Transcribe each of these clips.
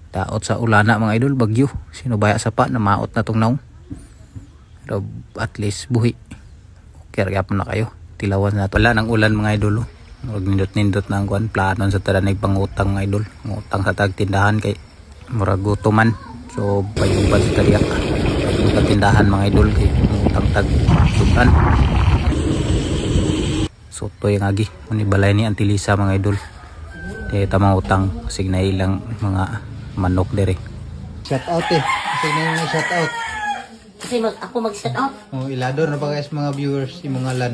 Daot sa ulana mga idol, bagyo. Sinubaya sa pa na maot na tong naong. Pero at least buhi. Okay, gyapon na kayo. Tilawan na to. Wala ng ulan mga idol. Murag nindot-nindot na ang kuan. Planon sa taranay pangutang mga idol. Ngutang sa tagtindahan kay murag gutuman. So payuban sa taliak. Pag tindahan mga idol kay ngutang tagtugan. So to yung agi. Unibalay ni Antilisa mga idol. Kaya tamang utang. Kasi ilang mga manok dire. Shout out kasi na yung shout out. Kasi ako mag-shout out. Ilador na pa guys mga viewers, yung mga lan.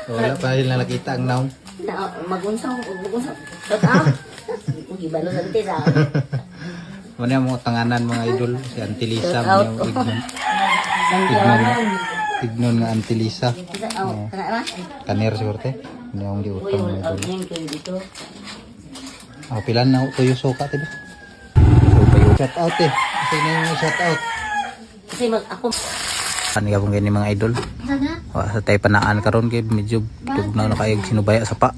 So, wala pa rin nakita ang naong. Magunsaw. Shout out. Ibalo sa tis ah. Muna yung mga tanganan mga idol. Si Antilisa. Shout out. Tignon nga Antilisa. Kanir siguro te. Ano yung giutang mga idol. Pilan na ito yung soka diba? Shout out kasi na yung shout out. Kasi ako Kaniya pong ganyan mga idol. Sa tayo panaan karon kay medyo tugnaw na kayo sinubaya sa pa.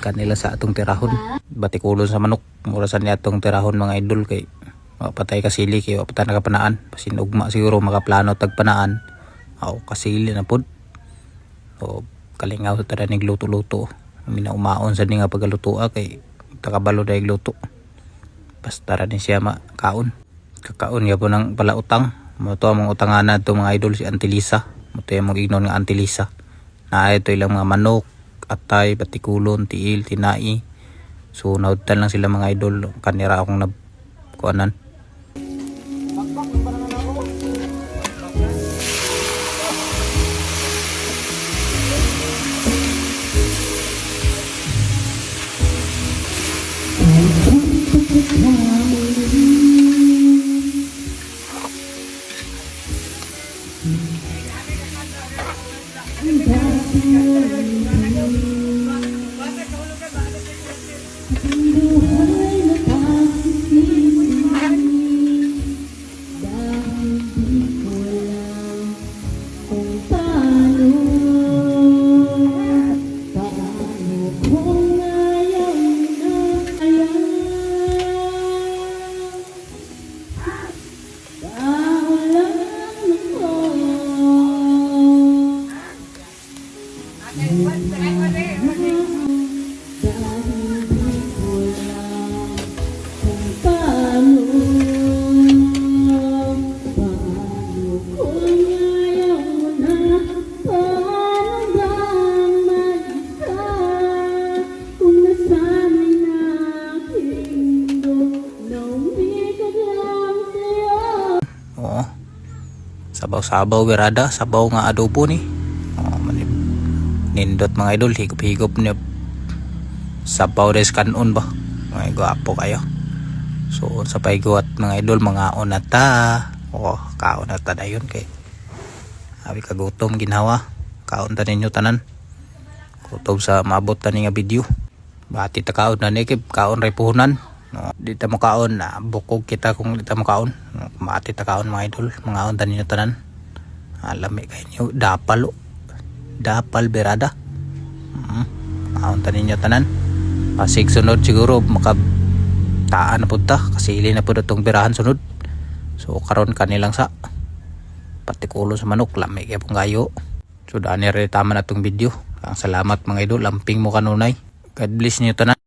Kanila sa atong tirahon. Batikulon sa manok. Murasan niya atong tirahon mga idol kay patay kasili kay patay nakapanaan. Pasinugma siguro makaplano tagpanaan. Kasili na pod. So kalingaw sa taranig luto-luto. Minaumaon sa ni nga pagalutoa kay takabalo dahil luto. Basta rin siya makaon. Kakaon niya po ng palautang. Ito ang mga utanganan ito mga idol si Antilisa. Ito yung mga ignon nga Antilisa. Na ito ilang mga manok, atay, batikulon, tiil, tinai. So nautan lang sila mga idol. Kanira akong nabkuanan. Sabaw-sabaw berada, sabaw nga adobo ni. Nindot mga idol, higop-higop niya. Sabaw des kanon ba? Mga gwapo kayo. So sa payguat mga idol, mga onata. Kaon na ta dayon kay. Abi kagutom ginawa. Kaon ta ninyo tanan. Gutom sa maabot ta ni nga video. Bati ta kaon na ni kay kaon ray puhunan. Di ta mo kaon na bukog kita kung di ta mo kaon. Mati ta kaon mga idol, mga on tanin nyo tanan. Alami kayo nyo, dapal berada. On tanin nyo tanan. Pasig sunod siguro makataan na punta kasi ili na po itong berahan sunod. So karon kanilang sa patikulo sa manok, lami kayo pong gayo. So dani rin tama na itong video. Ang salamat mga idol, lamping mo kanunay. God bless nyo tanan.